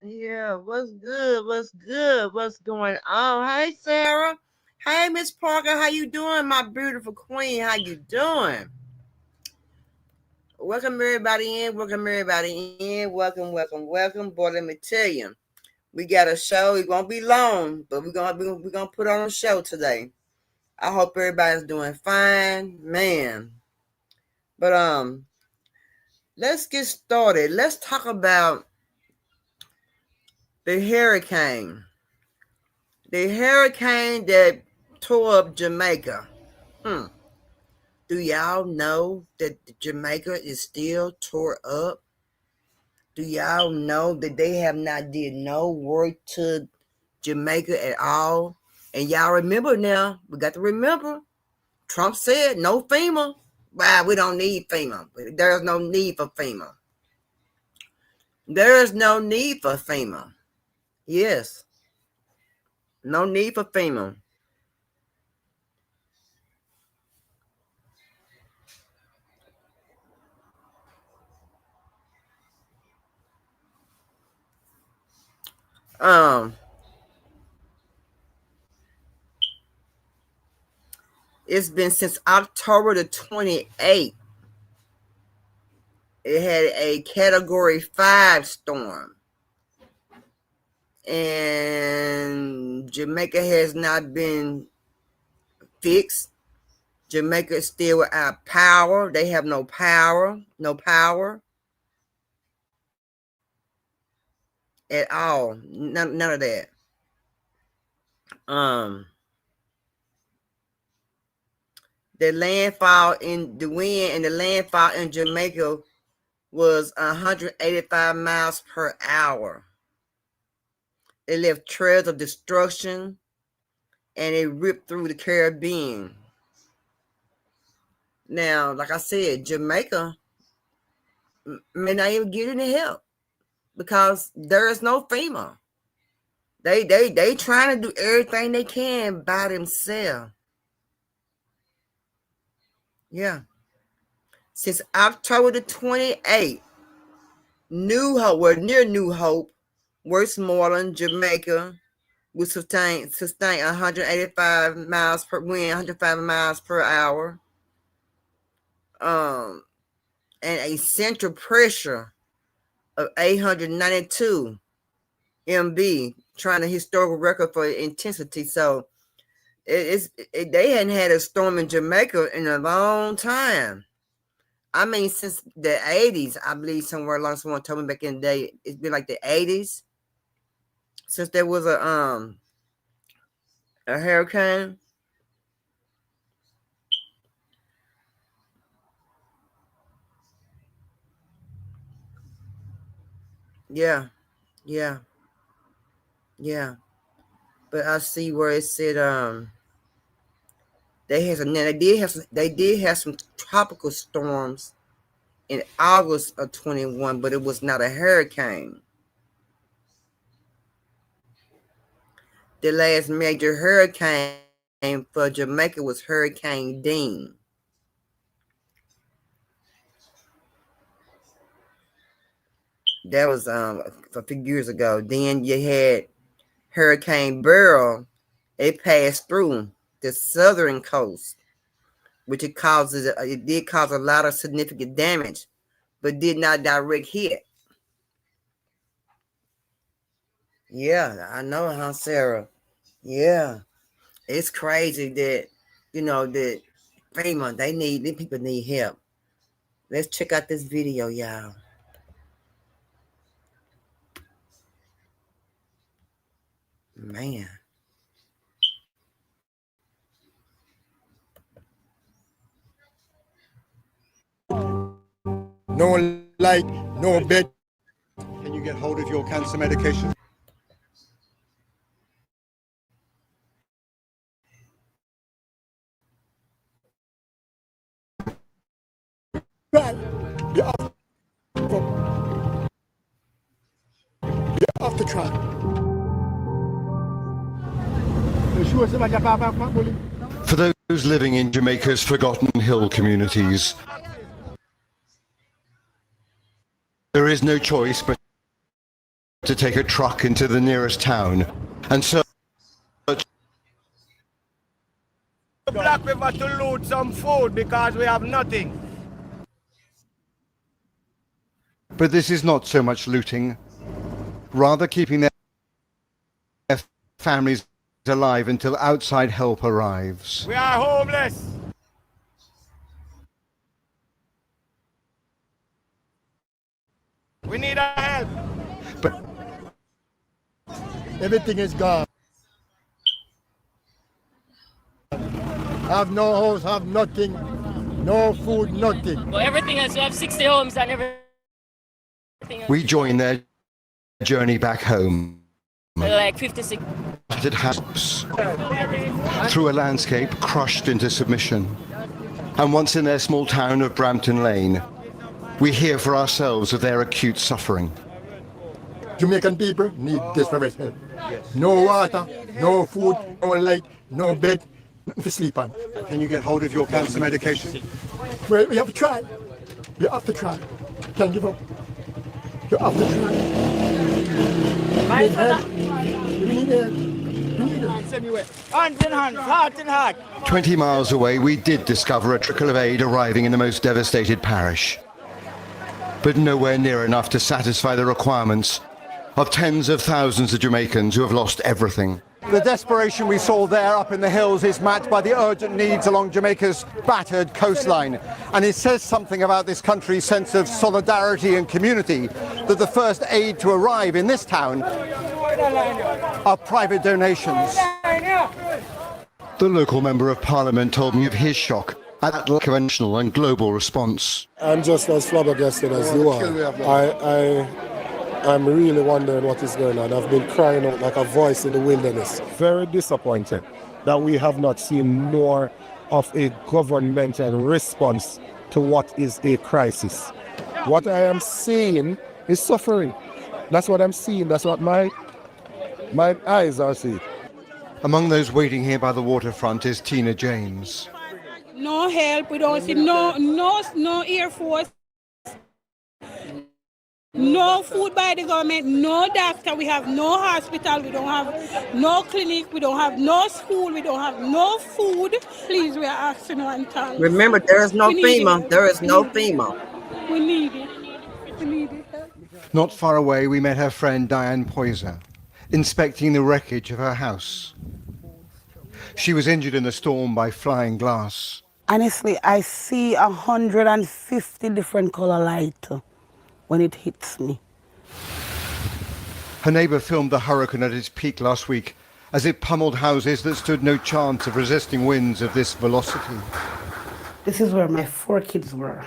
Yeah, what's good? What's good? What's going on? Hey, Sarah. Hey, Miss Parker. How you doing, my beautiful queen? How you doing? Welcome everybody in. Welcome everybody in. Welcome. Boy, let me tell you, we got a show. It won't be long, but we're gonna put on a show today. I hope everybody's doing fine, man. But let's get started. Let's talk about the hurricane. The hurricane that tore up Jamaica. Hmm. Do y'all know that Jamaica is still tore up? Do y'all know that they have not did no work to Jamaica at all? And y'all remember now, we got to remember, Trump said no FEMA. Wow, we don't need FEMA. There's no need for FEMA. There's no need for FEMA. Yes, no need for FEMA. Um, it's been since October the 28th. It had a Category 5 storm. And Jamaica has not been fixed. Jamaica is still without power. They have no power at all. None of that. The landfall in the wind and the landfall in Jamaica was 185 miles per hour. It left trails of destruction and it ripped through the Caribbean. Now, like I said, Jamaica may not even get any help because there is no FEMA. They trying to do everything they can by themselves. Yeah. Since October the 28th, New Hope, well, near New Hope, Westmoreland, Jamaica, will sustain 185 miles per wind, 105 miles per hour. And a central pressure of 892 MB, trying to historical record for intensity. So they hadn't had a storm in Jamaica in a long time. I mean, since the 80s, I believe somewhere along someone told me back in the day, it's been like the 80s since there was a hurricane. Yeah. But I see where it said they did have some tropical storms in August of 21, but it was not a hurricane. The last major hurricane for Jamaica was Hurricane Dean. That was a few years ago. Then you had Hurricane Beryl. It passed through the southern coast, which it did cause a lot of significant damage, but did not direct hit. Yeah, I know, huh, Sarah? Yeah, it's crazy that that FEMA these people need help. Let's check out this video, y'all. Man. No light, no bed. Can you get hold of your cancer medication? Right. You're off the track. For those living in Jamaica's forgotten hill communities, there is no choice but to take a truck into the nearest town and search. Black River to loot some food because we have nothing. But this is not so much looting, rather keeping their families alive until outside help arrives. We are homeless. We need our help. But Everything is gone. Have no house, have nothing, no food, nothing. Well, everything else, we have 60 homes and everything else. we join their journey back home. Like 56. It house through a landscape crushed into submission. And once in their small town of Brampton Lane, we hear for ourselves of their acute suffering. Jamaican people need desperate help. No water, no food, no light, no bed, nothing to sleep on. Can you get hold of your cancer medication? Well, we have to try. We have to try. Can't give up. You have to try. We need help. We need help. We need help. Hands in hand, heart in heart. 20 miles away, we did discover a trickle of aid arriving in the most devastated parish, but nowhere near enough to satisfy the requirements of tens of thousands of Jamaicans who have lost everything. The desperation we saw there up in the hills is matched by the urgent needs along Jamaica's battered coastline. And it says something about this country's sense of solidarity and community that the first aid to arrive in this town are private donations. The local member of parliament told me of his shock at the conventional and global response. I'm just as flabbergasted as you are. I'm really wondering what is going on. I've been crying out like a voice in the wilderness. Very disappointed that we have not seen more of a governmental response to what is a crisis. What I am seeing is suffering. That's what I'm seeing. That's what my eyes are seeing. Among those waiting here by the waterfront is Tina James. No help, we don't see no Air Force, no food by the government, no doctor, we have no hospital, we don't have no clinic, we don't have no school, we don't have no food. Please, we are asking one time. Remember, there is no FEMA. There is no FEMA. We need it. We need it. Not far away, we met her friend Diane Poyser, inspecting the wreckage of her house. She was injured in the storm by flying glass. Honestly, I see 150 different color light when it hits me. Her neighbour filmed the hurricane at its peak last week as it pummeled houses that stood no chance of resisting winds of this velocity. This is where my 4 kids were.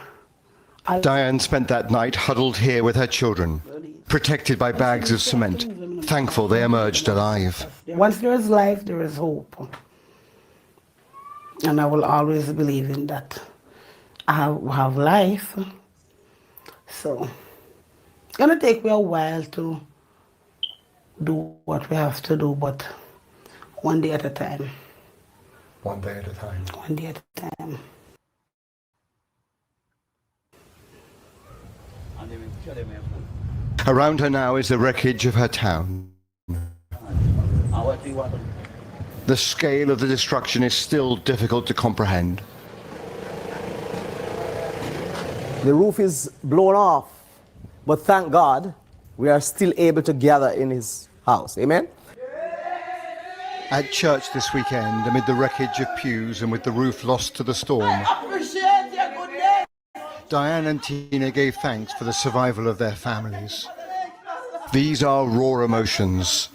Diane spent that night huddled here with her children, protected by bags of cement, thankful they emerged alive. Once there is life, there is hope. And I will always believe in that. I have life. So it's going to take me a while to do what we have to do, but one day at a time. One day at a time. One day at a time. Around her now is the wreckage of her town. The scale of the destruction is still difficult to comprehend. The roof is blown off, but thank God we are still able to gather in his house. Amen? At church this weekend, amid the wreckage of pews and with the roof lost to the storm, Diane and Tina gave thanks for the survival of their families. These are raw emotions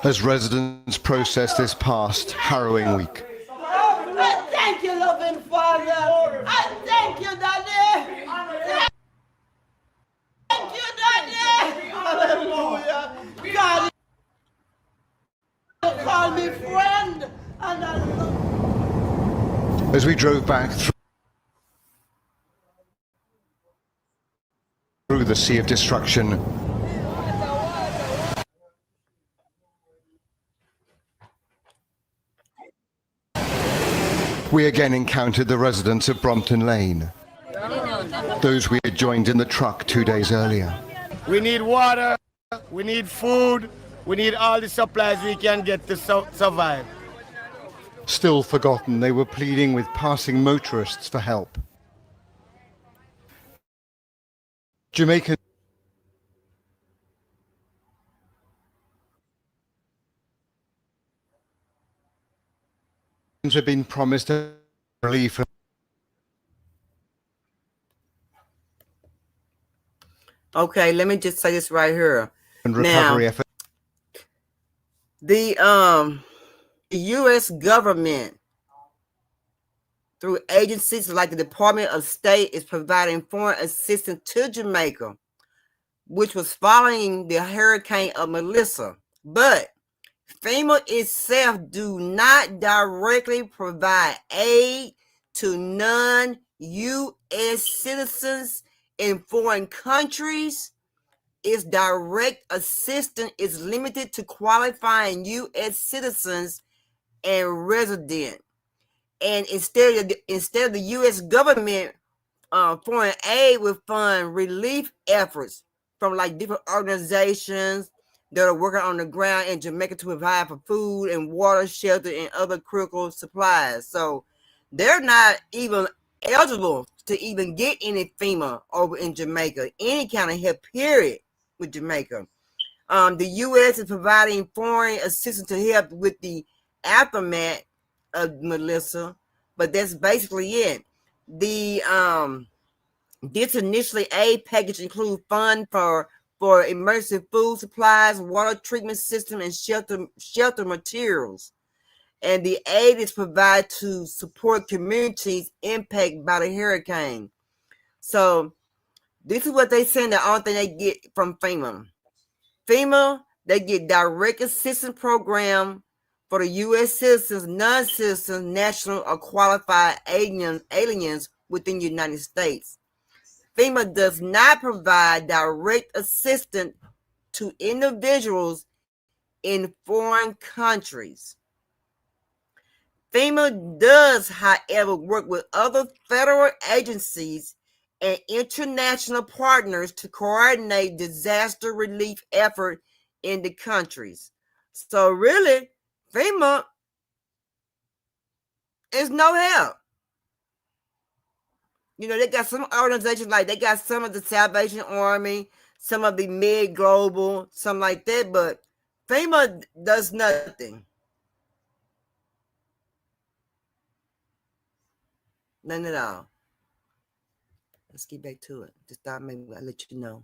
as residents process this past harrowing week. I thank you, loving Father. I thank you, Daddy. Thank you, Daddy. Hallelujah. God, you call me friend. And I love. As we drove back through the sea of destruction, we again encountered the residents of Brompton Lane, those we had joined in the truck 2 days earlier. We need water. We need food. We need all the supplies we can get to survive. Still forgotten, they were pleading with passing motorists for help. Jamaicans have been promised relief Okay, let me just say this right here. and recovery efforts. The U.S. government, through agencies like the Department of State, is providing foreign assistance to Jamaica, which was following the hurricane of Melissa. But FEMA itself do not directly provide aid to non-U.S. citizens in foreign countries. Its direct assistance is limited to qualifying U.S. citizens and residents. And instead of the U.S. government, foreign aid will fund relief efforts from like different organizations that are working on the ground in Jamaica to provide for food and water, shelter, and other critical supplies. So they're not even eligible to even get any FEMA over in Jamaica, any kind of help, period, with Jamaica. The U.S. is providing foreign assistance to help with the aftermath of Melissa, but that's basically it. This initially aid package includes funds for emergency food supplies, water treatment system, and shelter materials. And the aid is provided to support communities impacted by the hurricane. So this is what they saying, the only thing they get from FEMA. FEMA, they get direct assistance program for the U.S. citizens, non-citizens, national, or qualified aliens within the United States. FEMA does not provide direct assistance to individuals in foreign countries. FEMA does, however, work with other federal agencies and international partners to coordinate disaster relief effort in the countries. So really, FEMA is no help. You know, they got some organizations like they got some of the Salvation Army, some of the Mid Global, something like that, but FEMA does nothing. None at all. Let's get back to it. Just thought maybe I'll let you know.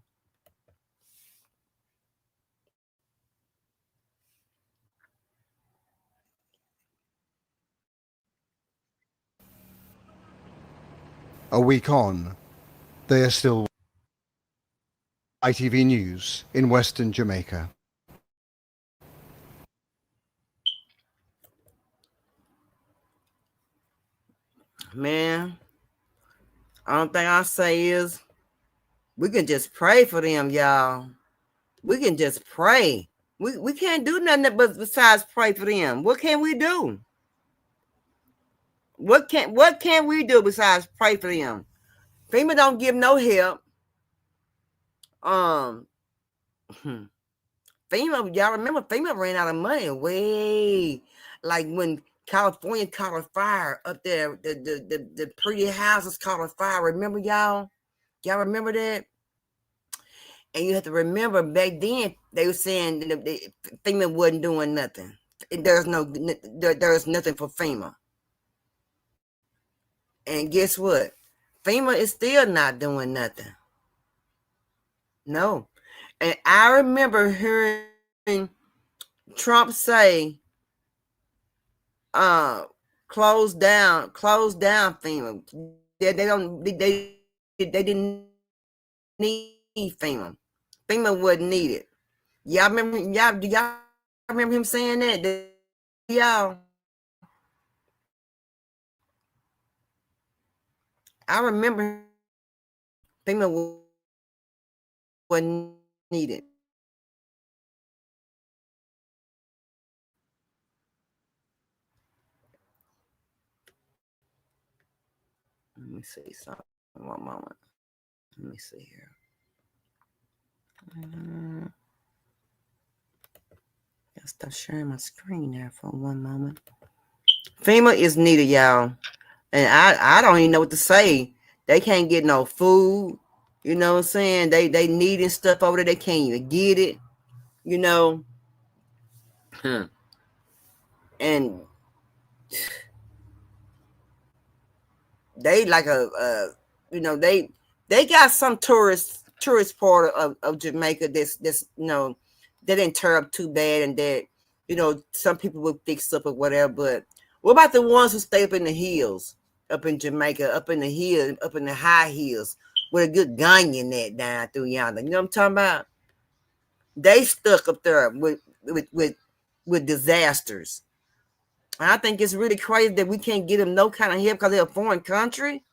A week on, they are still ITV News in Western Jamaica. Man, only thing I say is we can just pray for them, y'all. We can just pray. We can't do nothing but besides pray for them. What can we do? What can we do besides pray for them? FEMA don't give no help. FEMA, y'all remember FEMA ran out of money way, like when California caught a fire up there, the pretty houses caught a fire. Remember y'all? Y'all remember that? And you have to remember back then they were saying that FEMA wasn't doing nothing. There's nothing for FEMA. And guess what? FEMA is still not doing nothing. No. And I remember hearing Trump say, close down FEMA. They didn't need FEMA. FEMA wasn't needed. Y'all remember him saying that? Y'all. I remember FEMA wasn't needed. Let me see something. One moment. Let me see here. Stop sharing my screen there for one moment. FEMA is needed, y'all. And I don't even know what to say. They can't get no food. You know what I'm saying? They needing stuff over there. They can't even get it. You know. And they like you know, they got some tourist part of Jamaica that's you know, they didn't tear up too bad, and that, you know, some people will fix up or whatever. But what about the ones who stay up in the hills, up in Jamaica, up in the hill, up in the high hills, with a good gunyon that down through yonder? You know what I'm talking about? They stuck up there with disasters. And I think it's really crazy that we can't get them no kind of help because they're a foreign country.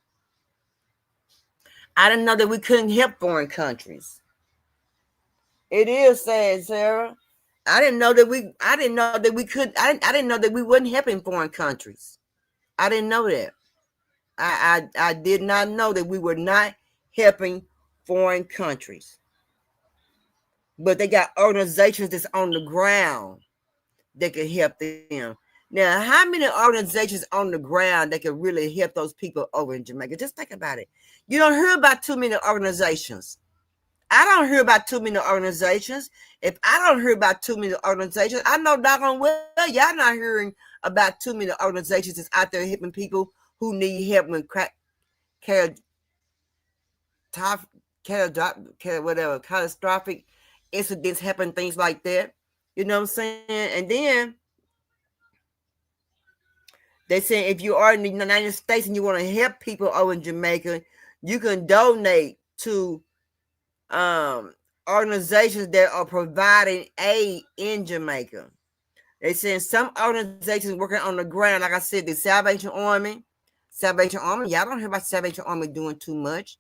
I didn't know that we couldn't help foreign countries. It is sad, Sarah. I didn't know that we could. I didn't know that we wasn't helping foreign countries. I didn't know that. I did not know that we were not helping foreign countries. But they got organizations that's on the ground that can help them. Now, how many organizations on the ground that can really help those people over in Jamaica? Just think about it. You don't hear about too many organizations. I don't hear about too many organizations. If I don't hear about too many organizations, I know doggone well y'all not hearing about too many organizations that's out there helping people who need help when catastrophic incidents happen, things like that. You know what I'm saying? And then they say if you are in the United States and you want to help people over in Jamaica, you can donate to organizations that are providing aid in Jamaica. They saying some organizations working on the ground, like I said, the Salvation Army, y'all don't hear about Salvation Army doing too much.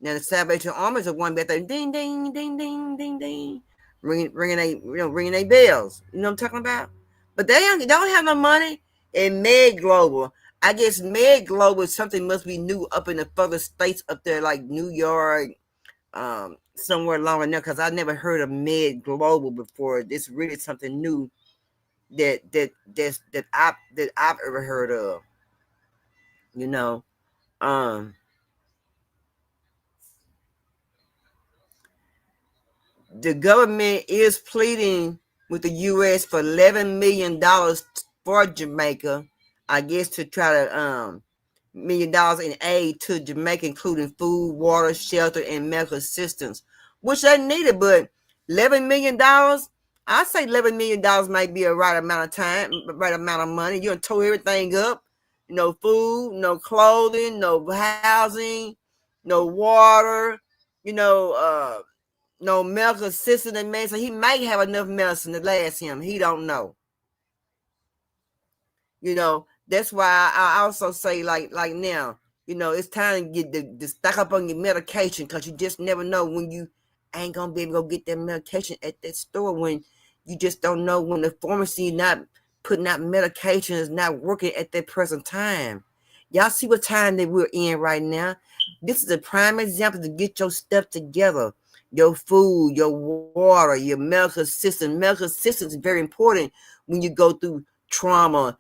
Now the Salvation Army is the one that they ding ding ding ding ding ding, ringing their bells. You know what I'm talking about? But they don't have no money. And Med Global, I guess Med Global is something must be new up in the further states up there, like New York, somewhere along in there, because I never heard of Med Global before. This really something new that I've ever heard of. You know, the government is pleading with the U.S. for $11 million for Jamaica, I guess, to try to $1 million in aid to Jamaica, including food, water, shelter, and medical assistance, which they needed. But $11 million, I say $11 million might be a right amount of time, right amount of money. You done tore everything up. No food, no clothing, no housing, no water, no medical assistance. And man, so he might have enough medicine to last him. He don't know. That's why I also say like now, it's time to get to stock up on your medication, because you just never know when you ain't gonna be able to go get that medication at that store, when you just don't know when the pharmacy not putting out medication is not working at that present time. Y'all see what time that we're in right now. This is a prime example to get your stuff together. Your food, your water, your medical assistance. Medical assistance is very important when you go through trauma,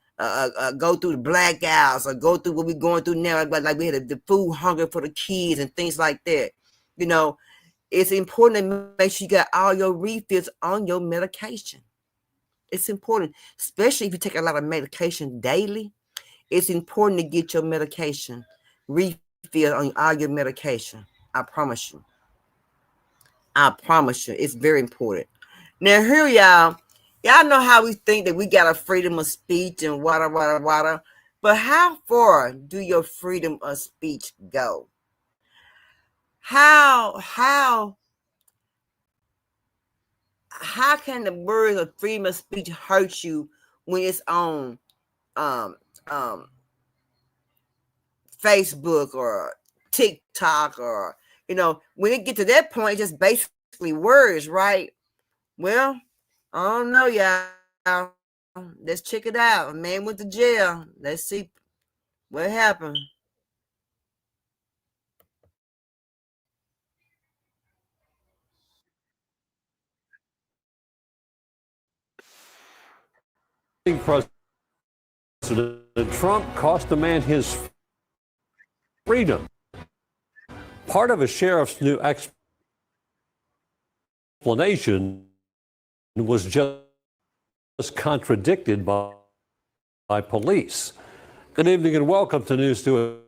go through the blackouts, or go through what we're going through now. But like we had the food hunger for the kids and things like that. It's important to make sure you got all your refills on your medication. It's important, especially if you take a lot of medication daily. It's important to get your medication refill on all your medication. I promise you. It's very important. Now here, y'all know how we think that we got a freedom of speech and wada. But how far do your freedom of speech go? How can the words of freedom of speech hurt you when it's on Facebook or TikTok, or when it get to that point, it's just basically words, right? Well, I don't know, y'all. Let's check it out. A man went to jail. Let's see what happened. President Trump cost the man his freedom. Part of a sheriff's new explanation was just contradicted by police. Good evening and welcome to News 2.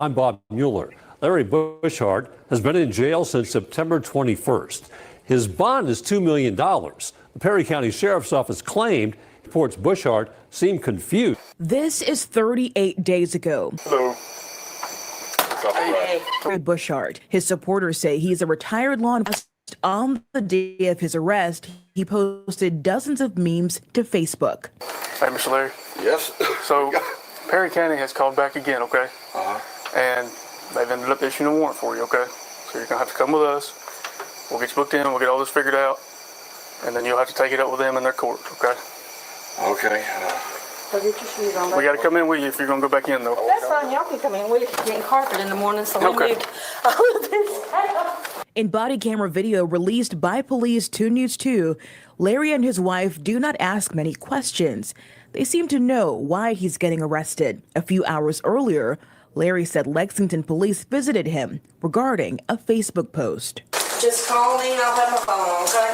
I'm Bob Mueller. Larry Bushart has been in jail since September 21st. His bond is $2 million. The Perry County Sheriff's Office claimed reports Bushart seemed confused. This is 38 days ago. Hello. Bushart. His supporters say he's a retired law enforcement. On the day of his arrest, he posted dozens of memes to Facebook. Hey, Mr. Larry. Yes. So, Perry County has called back again, okay? And they've ended up issuing a warrant for you, okay? So you're going to have to come with us. We'll get you booked in. We'll get all this figured out. And then you'll have to take it up with them in their court, okay? Okay. We got to come in with you if you're going to go back in, though. That's fine. Y'all can come in. We're getting carpet in the morning, so we moved all of this out. In body camera video released by police to News 2, Larry and his wife do not ask many questions. They seem to know why he's getting arrested. A few hours earlier, Larry said Lexington police visited him regarding a Facebook post. Just call me and I'll have my phone on, okay?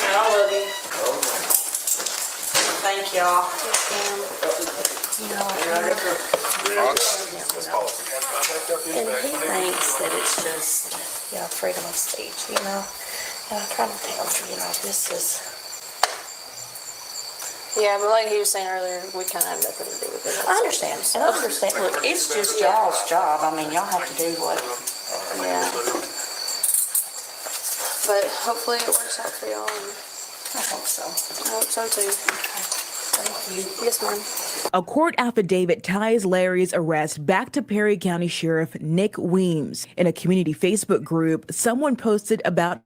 And I love you. Thank y'all. And he thinks that it's just, freedom of speech, And I try to tell him, this is... Yeah, but like he was saying earlier, we kind of have nothing to do with it. I understand. And I understand. Look, it's just y'all's job. I mean, y'all have to do what... Yeah. But hopefully it works out for y'all. I hope so. I hope so, too. Thank you. Yes, ma'am. A court affidavit ties Larry's arrest back to Perry County Sheriff Nick Weems. In a community Facebook group, someone posted about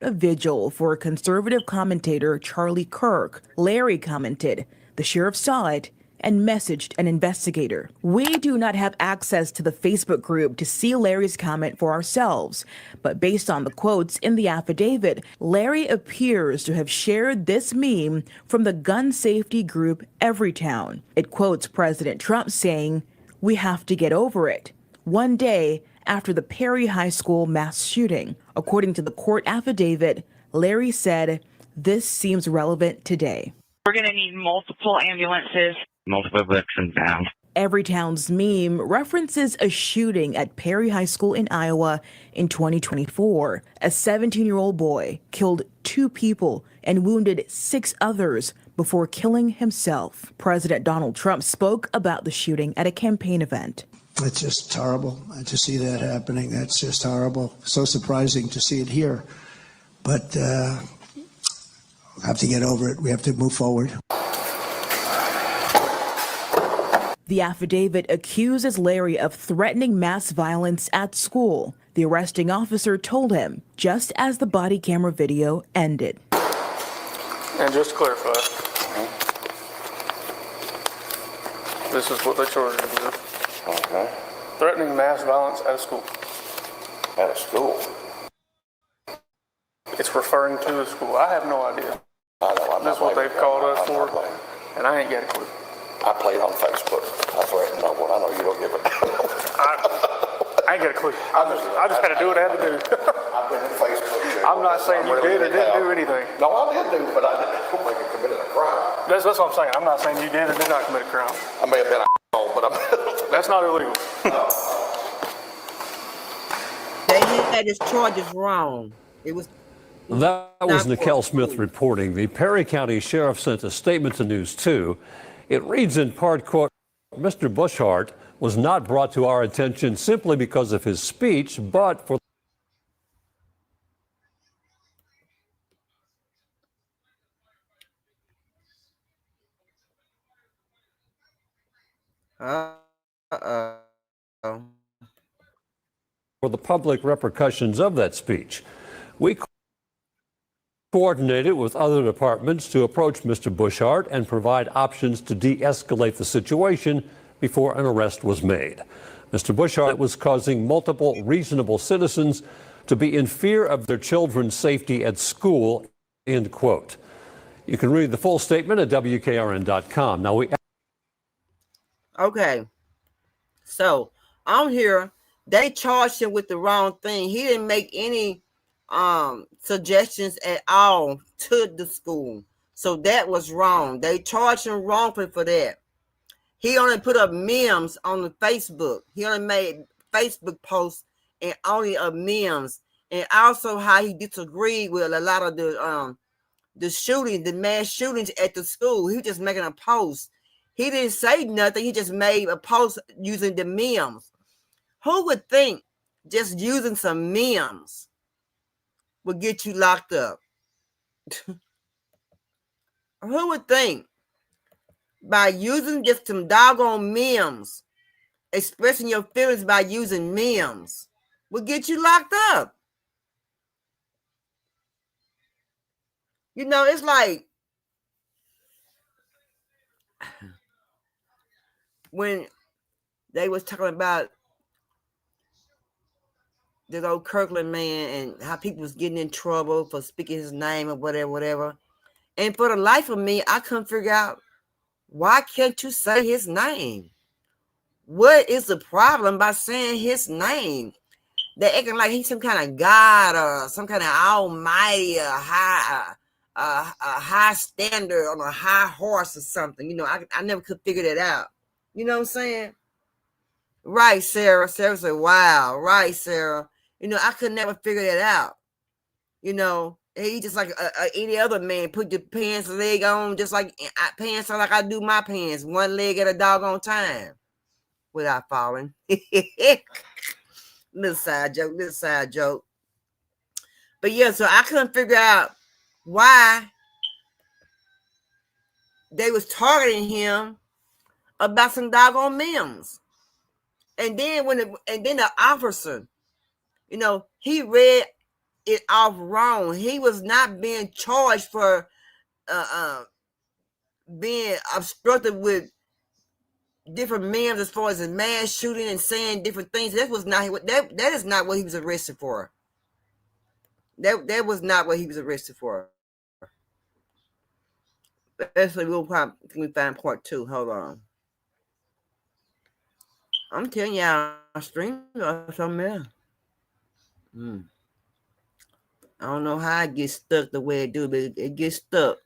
a vigil for conservative commentator Charlie Kirk. Larry commented, "The sheriff saw it and messaged an investigator." We do not have access to the Facebook group to see Larry's comment for ourselves, but based on the quotes in the affidavit, Larry appears to have shared this meme from the gun safety group Everytown. It quotes President Trump saying, "We have to get over it," one day after the Perry High School mass shooting. According to the court affidavit, Larry said, "This seems relevant today. We're going to need multiple ambulances. Multiple victims found." Everytown's meme references a shooting at Perry High School in Iowa in 2024. A 17-year-old boy killed 2 people and wounded 6 others before killing himself. President Donald Trump spoke about the shooting at a campaign event. It's just horrible to see that happening. That's just horrible. So surprising to see it here. But we'll have to get over it. We have to move forward. The affidavit accuses Larry of threatening mass violence at school. The arresting officer told him just as the body camera video ended. And just to clarify, this is what they charged him with. Okay. Threatening mass violence at a school. At a school? It's referring to a school. I have no idea. I know. That's what they've called us for, and I ain't got a clue. I played on Facebook. I threatened no one. I know you don't give it. I ain't got a clue. I just had to do what I had to do. I've been in Facebook. I'm not saying you did or didn't do anything. No, I did do, but I don't think I committed a crime. That's what I'm saying. I'm not saying you did or did not commit a crime. I may have been but that's not illegal. They had his charges wrong. That was Nicole Smith reporting. The Perry County Sheriff sent a statement to News 2. It reads in part, quote, "Mr. Bushart was not brought to our attention simply because of his speech, but for the public repercussions of that speech. We coordinated with other departments to approach Mr. Bushart and provide options to de-escalate the situation before an arrest was made. Mr. Bushart was causing multiple reasonable citizens to be in fear of their children's safety at school," end quote. You can read the full statement at WKRN.com. Now, Okay. So on here, they charged him with the wrong thing. He didn't make any suggestions at all to the school. So that was wrong. They charged him wrongfully for that. He only put up memes on the Facebook. He only made Facebook posts and only memes. And also how he disagreed with a lot of the shootings, the mass shootings at the school. He was just making a post. He didn't say nothing. He just made a post using the memes. Who would think just using some memes would get you locked up? Who would think by using just some doggone memes, expressing your feelings by using memes, would get you locked up? You know, it's like when they was talking about this old Kirkland man and how people was getting in trouble for speaking his name or whatever. And for the life of me, I couldn't figure out, why can't you say his name? What is the problem by saying his name? They're acting like he's some kind of God or some kind of almighty, a high standard on a high horse or something. You know, I never could figure that out. You know what I'm saying? Right, Sarah. Sarah said, wow. Right, Sarah. You know, I could never figure that out. You know, he just like any other man, put your pants leg on just like pants on like I do my pants, one leg at a doggone time without falling. Little side joke. But yeah, so I couldn't figure out why they was targeting him about some doggone memes. And then the officer, you know, he read it off wrong. He was not being charged for being obstructive with different memes as far as a mass shooting and saying different things. That was not that is not what he was arrested for. That was not what he was arrested for. Actually, we'll probably find part 2. Hold on. I'm telling y'all, stream or something else. I don't know how it gets stuck the way it do, but it gets stuck.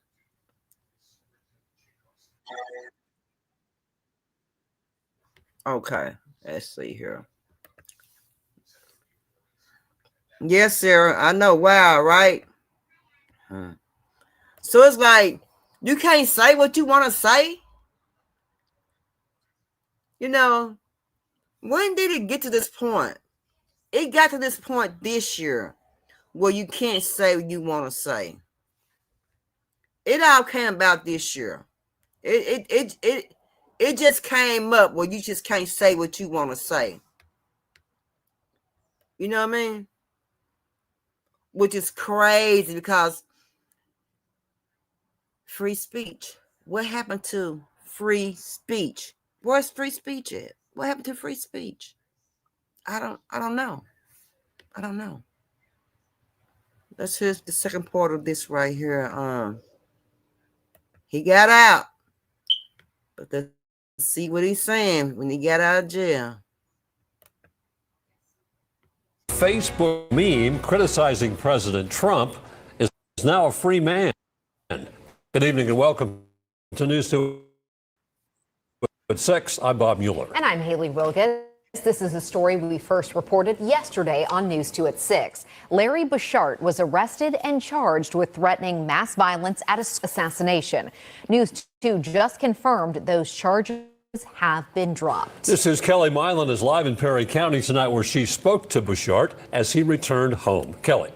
Okay, let's see here. Yes, Sarah, I know. Wow, right? So it's like you can't say what you want to say. You know, when did it get to this point? It got to this point this year where you can't say what you want to say. It all came about this year. It just came up where you just can't say what you want to say. You know what I mean? Which is crazy because free speech. What happened to free speech? Where's free speech at? What happened to free speech? I don't know. I don't know. Let's hear the second part of this right here. He got out. But let's see what he's saying when he got out of jail. Facebook meme criticizing President Trump is now a free man. Good evening and welcome to News 2 at 6. I'm Bob Mueller. And I'm Haley Wilkes. This is a story we first reported yesterday on News 2 at 6. Larry Bouchard was arrested and charged with threatening mass violence at assassination. News 2 just confirmed those charges have been dropped. This is Kelly Milan is live in Perry County tonight where she spoke to Bouchard as he returned home. Kelly.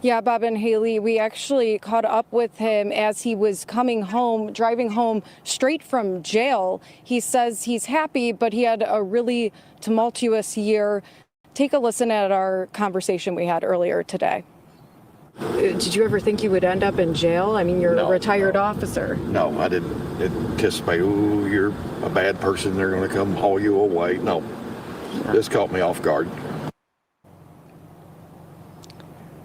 Yeah, Bob and Haley, we actually caught up with him as he was coming home, driving home straight from jail. He says he's happy, but he had a really tumultuous year. Take a listen at our conversation we had earlier today. Did you ever think you would end up in jail? I mean, you're a retired officer. No, I didn't anticipate, oh, you're a bad person, they're going to come haul you away. No, this caught me off guard.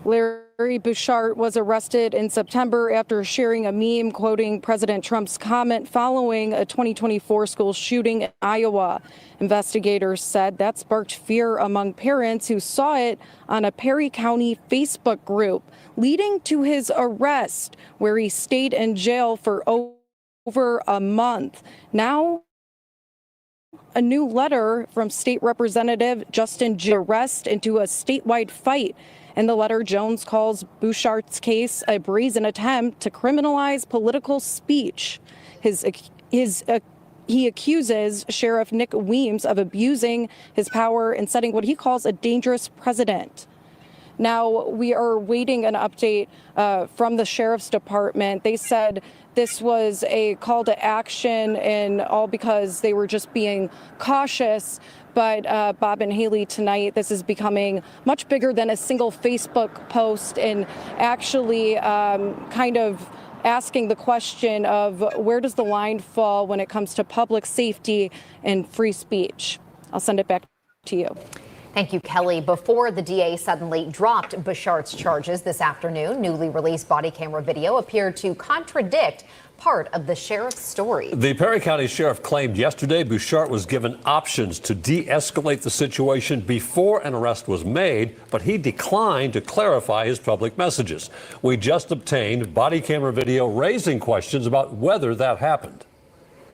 Larry Bouchard was arrested in September after sharing a meme quoting President Trump's comment following a 2024 school shooting in Iowa. Investigators said that sparked fear among parents who saw it on a Perry County Facebook group, leading to his arrest, where he stayed in jail for over a month. Now, a new letter from State Representative Justin arrest into a statewide fight. In the letter, Jones calls Bouchard's case a brazen attempt to criminalize political speech. He accuses Sheriff Nick Weems of abusing his power and setting what he calls a dangerous precedent. Now, we are waiting an update from the Sheriff's Department. They said this was a call to action, and all because they were just being cautious. But Bob and Haley, tonight, this is becoming much bigger than a single Facebook post, and actually kind of asking the question of where does the line fall when it comes to public safety and free speech. I'll send it back to you. Thank you, Kelly. Before the DA suddenly dropped Bouchard's charges this afternoon, newly released body camera video appeared to contradict part of the sheriff's story. The Perry County Sheriff claimed yesterday Bouchard was given options to de-escalate the situation before an arrest was made, but he declined to clarify his public messages. We just obtained body camera video raising questions about whether that happened.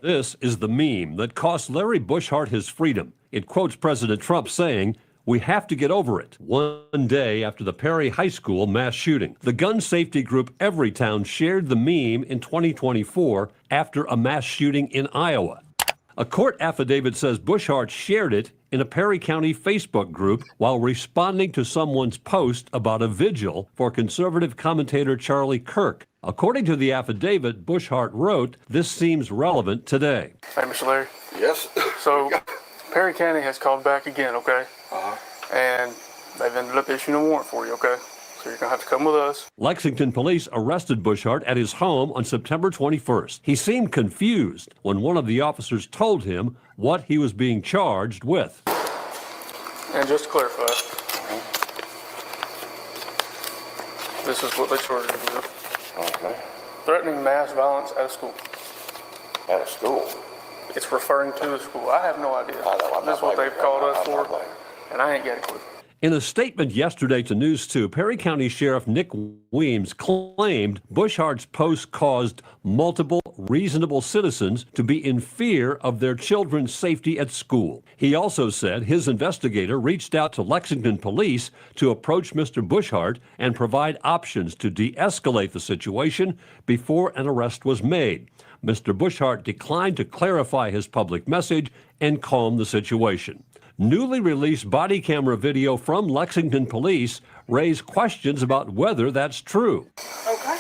This is the meme that cost Larry Bouchard his freedom. It quotes President Trump saying, "We have to get over it." One day after the Perry High School mass shooting, the gun safety group Everytown shared the meme in 2024 after a mass shooting in Iowa. A court affidavit says Bouchard shared it in a Perry County Facebook group while responding to someone's post about a vigil for conservative commentator Charlie Kirk. According to the affidavit, Bouchard wrote, "This seems relevant today." Hey, Mr. Larry. Yes. So, Perry County has called back again, okay? And they've ended up issuing a warrant for you, okay? So you're going to have to come with us. Lexington police arrested Bouchard at his home on September 21st. He seemed confused when one of the officers told him what he was being charged with. And just to clarify, this is what they charged him with. Okay. Threatening mass violence at a school. At a school? It's referring to the school. I have no idea. That's what they've called us for, and I ain't got a clue. In a statement yesterday to News 2, Perry County Sheriff Nick Weems claimed Bouchard's post caused multiple reasonable citizens to be in fear of their children's safety at school. He also said his investigator reached out to Lexington police to approach Mr. Bouchard and provide options to de-escalate the situation before an arrest was made. Mr. Bouchard declined to clarify his public message and calm the situation. Newly released body camera video from Lexington police raised questions about whether that's true. Okay.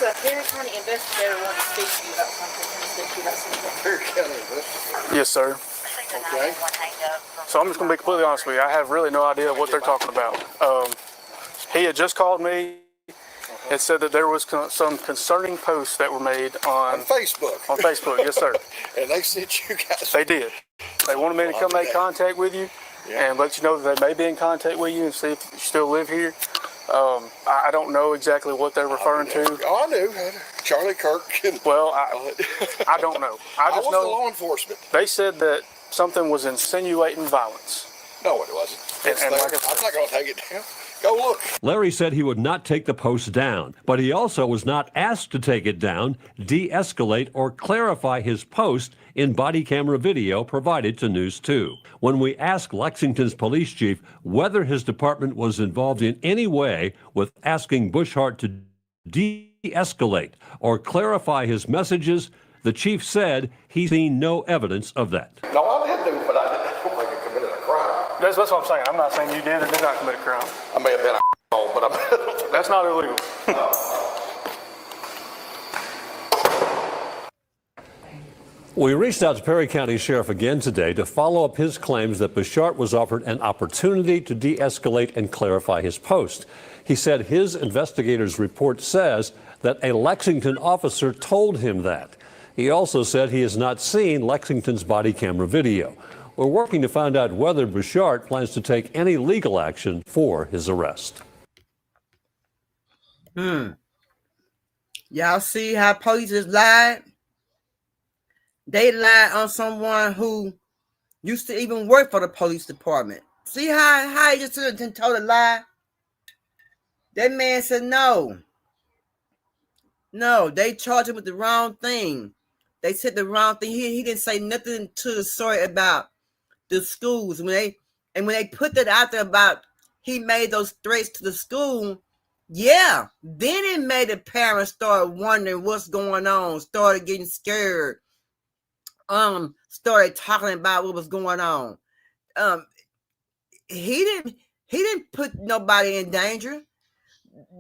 So Perry County investigator wants to speak to you about something. Can I speak to you about something? Perry County investigator? Yes, sir. Okay. So I'm just going to be completely honest with you. I have really no idea what they're talking about. He had just called me. It said that there was some concerning posts that were made on Facebook. On Facebook, yes, sir. And they sent you guys. They did. They wanted me to come make contact with you and let you know that they may be in contact with you and see if you still live here. I don't know exactly what they're referring to. Oh, I knew. Charlie Kirk. Well, I don't know. I just was know the law enforcement. They said that something was insinuating violence. No, it wasn't. And like I'm not going to take it down. Go look. Larry said he would not take the post down, but he also was not asked to take it down, de-escalate, or clarify his post in body camera video provided to News 2. When we asked Lexington's police chief whether his department was involved in any way with asking Bouchard to de-escalate or clarify his messages, the chief said he's seen no evidence of that. No, I did do, but I don't think I committed a crime. That's what I'm saying. I'm not saying you did or did not commit a crime. I may have been a but that's not illegal. We reached out to Perry County Sheriff again today to follow up his claims that Bouchard was offered an opportunity to de-escalate and clarify his post. He said his investigator's report says that a Lexington officer told him that. He also said he has not seen Lexington's body camera video. We're working to find out whether Bouchard plans to take any legal action for his arrest. Y'all see how police just lied? They lied on someone who used to even work for the police department. See how he just told a lie? That man said no. No, they charged him with the wrong thing. They said the wrong thing. He didn't say nothing to the story about the schools. When they put that out there about he made those threats to the school, yeah, then it made the parents start wondering what's going on, started getting scared, started talking about what was going on. He didn't put nobody in danger.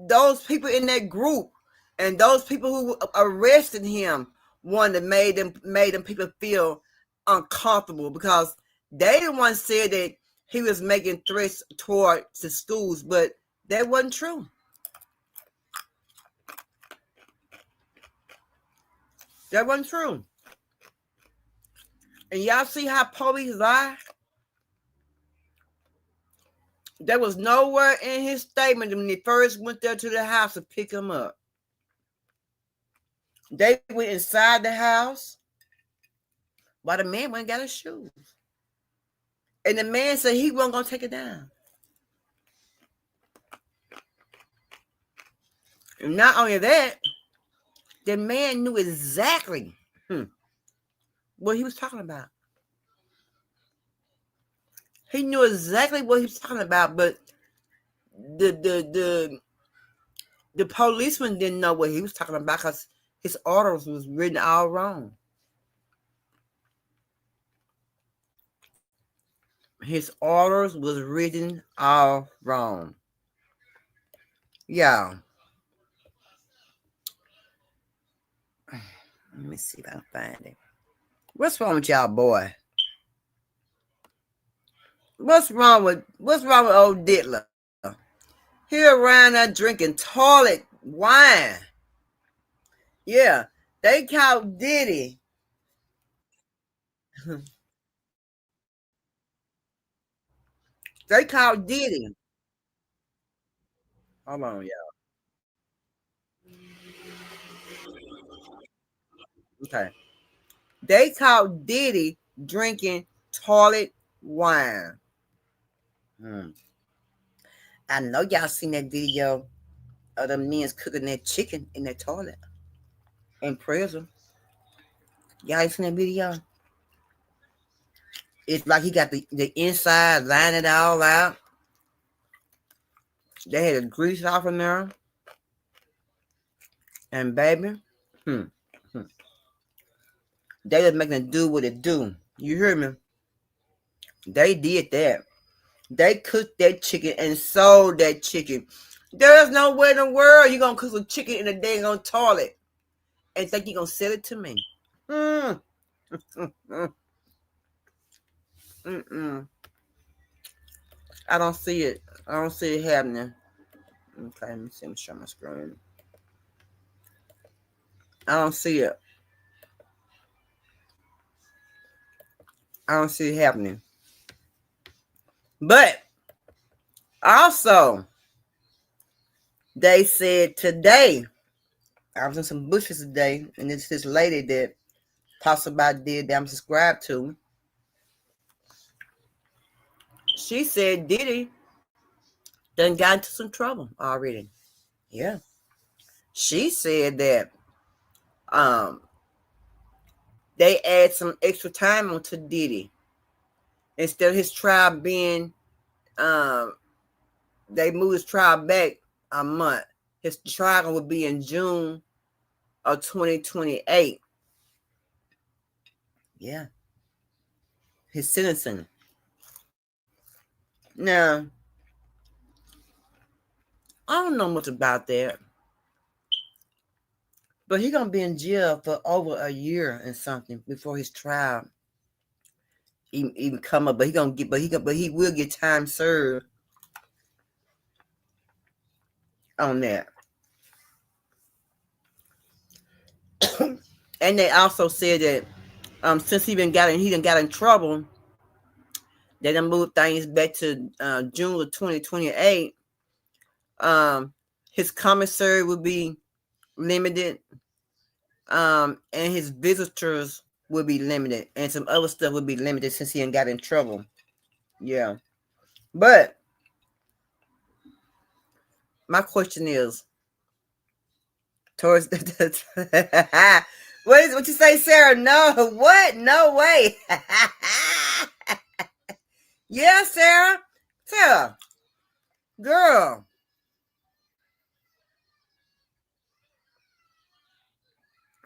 Those people in that group and those people who arrested him made them people feel uncomfortable because they the ones said that he was making threats towards the schools, but that wasn't true. That wasn't true. And y'all see how police lie? There was nowhere in his statement when they first went there to the house to pick him up. They went inside the house while the man went and got his shoes. And the man said he wasn't going to take it down. And not only that, the man knew exactly what he was talking about. He knew exactly what he was talking about, but the policeman didn't know what he was talking about because his orders was written all wrong. His orders was written all wrong. Yeah. Let me see if I can find it. What's wrong with y'all, boy? What's wrong with old Diddler? He around there drinking toilet wine. Yeah, they caught Diddy. They caught Diddy. Hold on, y'all. Okay. They caught Diddy drinking toilet wine. I know y'all seen that video of the men cooking that chicken in that toilet in prison. Y'all ain't seen that video? It's like he got the inside lining it all out. They had a grease off in there. And baby, they was making it do what it do. You hear me? They did that. They cooked that chicken and sold that chicken. There's no way in the world you're going to cook some chicken in a dang on toilet and think you're going to sell it to me. I don't see it. I don't see it happening. Okay, let me see. Let me show my screen. I don't see it. I don't see it happening. But also, they said today, I was in some bushes today, and it's this lady that talks about Diddy that I'm subscribed to. She said Diddy done got into some trouble already. Yeah. She said that they add some extra time onto Diddy. Instead of his trial being they moved his trial back a month. His trial would be in June of 2028. Yeah. His sentencing. Now, I don't know much about that. But he's gonna be in jail for over a year and something before his trial even come up. But he will get time served on that. And they also said that since he done got in trouble, They done moved things back to June of 2028. His commissary will be limited, and his visitors will be limited, and some other stuff will be limited since he ain't got in trouble. Yeah, but my question is, towards what you say, Sarah? No, what? No way. Yeah, Sarah, girl.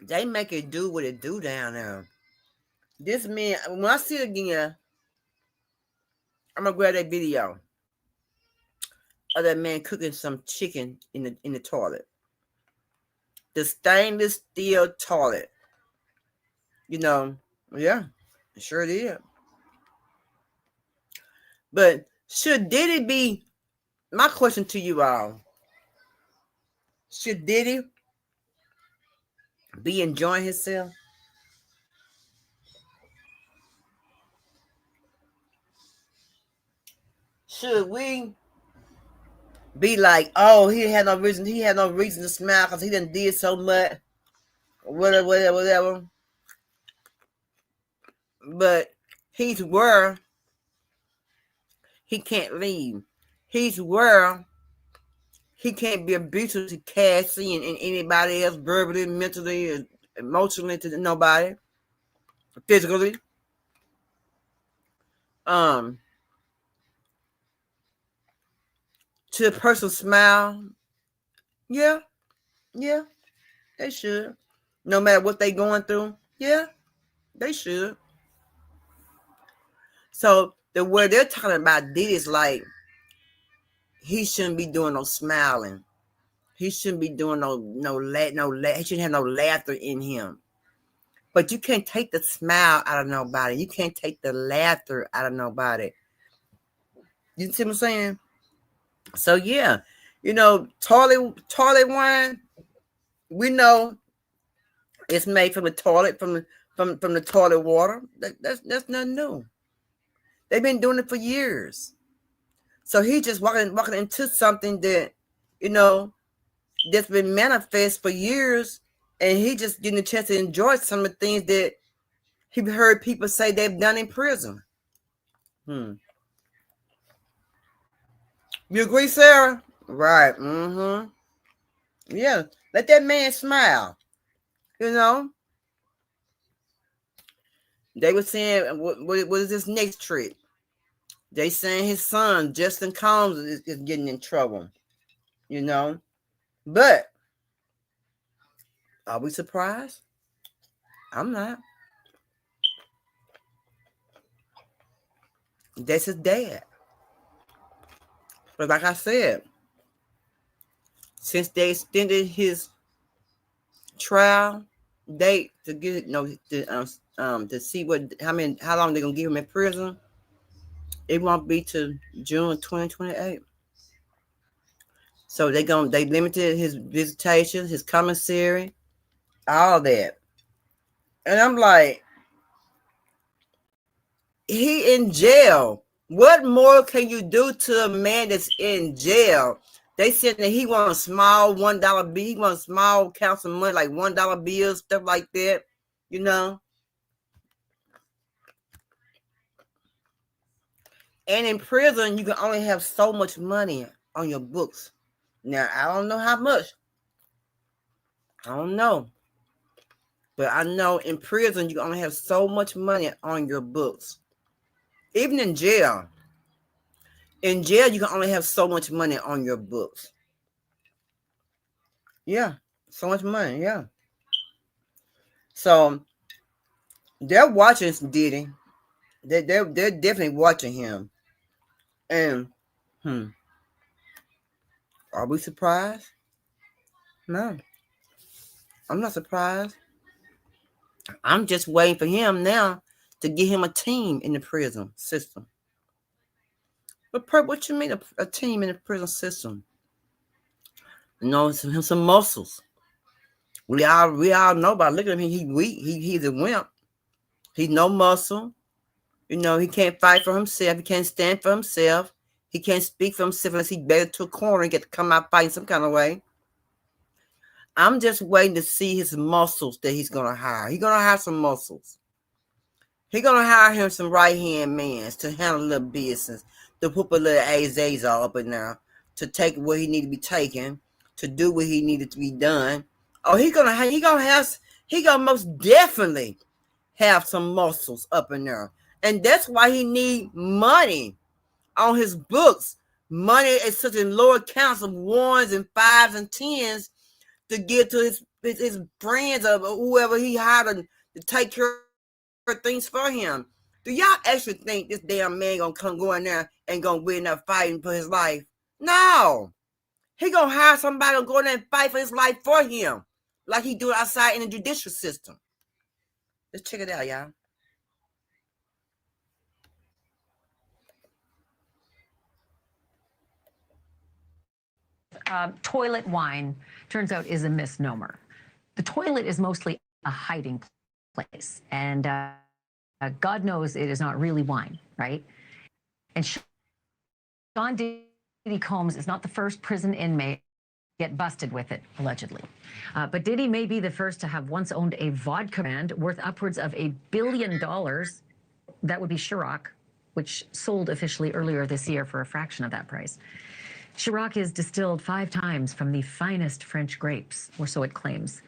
They make it do what it do down there. This man, when I see it again, I'm gonna grab that video of that man cooking some chicken in the toilet. The stainless steel toilet. You know, yeah, it sure did. But should Diddy be, my question to you all, should Diddy be enjoying himself? Should we be like, oh, he had no reason to smile because he done did so much, whatever. But he's where he can't leave. He's where he can't be abusive to Cassie and anybody else, verbally, mentally, emotionally, to nobody, physically. To a person's smile, yeah, they should. No matter what they going through, yeah, they should. So the word they're talking about Diddy is like, he shouldn't be doing no smiling. He shouldn't be doing he shouldn't have no laughter in him. But you can't take the smile out of nobody. You can't take the laughter out of nobody. You see what I'm saying? So yeah, toilet wine, we know it's made from the toilet, from the toilet water. That's nothing new. They've been doing it for years. So he just walking into something that, that's been manifest for years, and he just getting a chance to enjoy some of the things that he heard people say they've done in prison. You agree, Sarah? Right. Yeah. Let that man smile. They were saying, what is this next trick? They saying his son, Justin Combs, is getting in trouble. But are we surprised? I'm not. That's his dad. But like I said, since they extended his trial date to get to see how long they're gonna give him in prison, it won't be to June 2028. So they limited his visitation, his commissary, all that. And I'm like, he in jail. What more can you do to a man that's in jail? They said that he wants a small $1 bill. He wants small counts of money, like $1 bills, stuff like that. And in prison, you can only have so much money on your books. Now, I don't know how much. I don't know. But I know in prison, you can only have so much money on your books. Even in jail. In jail, you can only have so much money on your books. Yeah, so much money, yeah. So they're watching Diddy. They're definitely watching him. And are we surprised? No, I'm not surprised. I'm just waiting for him now to get him a team in the prison system. But what you mean a team in the prison system? Some muscles. We all know about looking at him. He's weak. He's a wimp. He's no muscle. You know, he can't fight for himself. He can't stand for himself. He can't speak for himself unless he better to a corner and get to come out fighting some kind of way. I'm just waiting to see his muscles that he's going to hire. He's going to hire some muscles. He's going to hire him some right-hand men to handle a little business, to put a little AZs all up in there, to take what he need to be taken, to do what he needed to be done. Oh, he gonna most definitely have some muscles up in there. And that's why he need money on his books. Money is such in lower counts of ones and fives and tens to give to his friends or whoever he hired to take care of things for him. Do y'all actually think this damn man gonna go in there and gonna win that fighting for his life? No. He gonna hire somebody to go in there and fight for his life for him, like he do outside in the judicial system. Let's check it out, y'all. Toilet wine, turns out, is a misnomer. The toilet is mostly a hiding place, and God knows it is not really wine, right? And Sean Diddy Combs is not the first prison inmate to get busted with it, allegedly. But Diddy may be the first to have once owned a vodka brand worth upwards of $1 billion. That would be Ciroc, which sold officially earlier this year for a fraction of that price. Ciroc is distilled 5 times from the finest French grapes, or so it claims.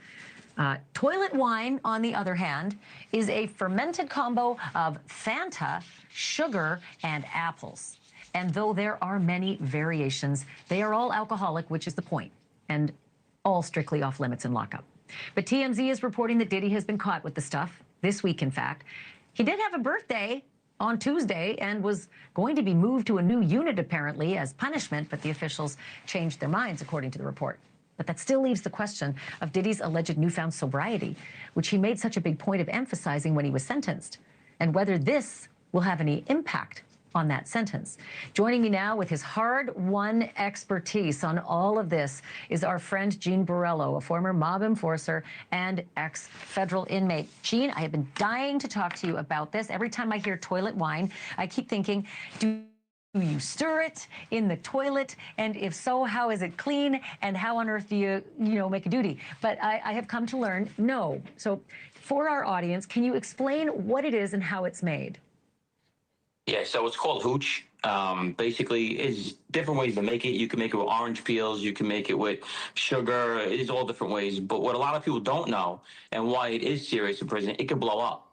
Toilet wine, on the other hand, is a fermented combo of Fanta, sugar, and apples. And though there are many variations, they are all alcoholic, which is the point, and all strictly off limits in lockup. But TMZ is reporting that Diddy has been caught with the stuff, this week, in fact. He did have a birthday on Tuesday and was going to be moved to a new unit, apparently, as punishment, but the officials changed their minds, according to the report. But that still leaves the question of Diddy's alleged newfound sobriety, which he made such a big point of emphasizing when he was sentenced, and whether this will have any impact on that sentence. Joining me now with his hard-won expertise on all of this is our friend Gene Borrello, a former mob enforcer and ex-federal inmate. Gene, I have been dying to talk to you about this. Every time I hear toilet wine, I keep thinking, do you stir it in the toilet? And if so, how is it clean? And how on earth do you make a duty? But I have come to learn, no. So for our audience, can you explain what it is and how it's made? Yeah, so it's called hooch. Basically, is different ways to make it. You can make it with orange peels. You can make it with sugar. It is all different ways. But what a lot of people don't know, and why it is serious in prison, it can blow up.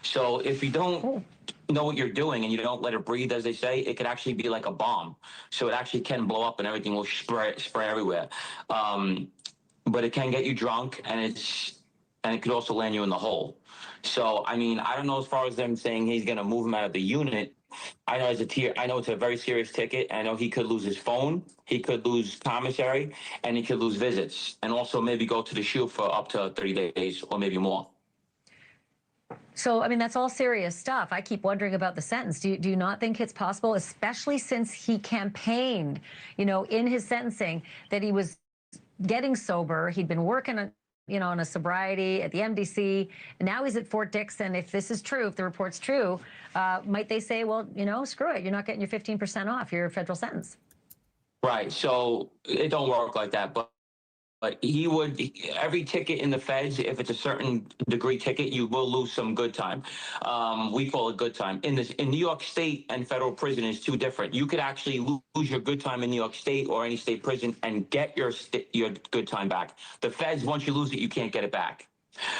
So if you don't know what you're doing and you don't let it breathe, as they say, it could actually be like a bomb. So it actually can blow up and everything will spray everywhere. But it can get you drunk, and it could also land you in the hole. So, I mean, I don't know as far as them saying he's going to move him out of the unit. I know it's a very serious ticket. I know he could lose his phone, he could lose commissary, and he could lose visits, and also maybe go to the SHU for up to 30 days or maybe more. So, I mean, that's all serious stuff. I keep wondering about the sentence. Do you not think it's possible, especially since he campaigned, in his sentencing, that he was getting sober, he'd been working on a sobriety at the MDC, and now he's at Fort Dix, and if this is true, if the report's true, might they say, well, screw it, you're not getting your 15% off your federal sentence? Right, so it don't work like that, but he would, every ticket in the feds, if it's a certain degree ticket, you will lose some good time. We call it good time. In New York State and federal prison is two different. You could actually lose your good time in New York State or any state prison and get your good time back. The feds, once you lose it, you can't get it back.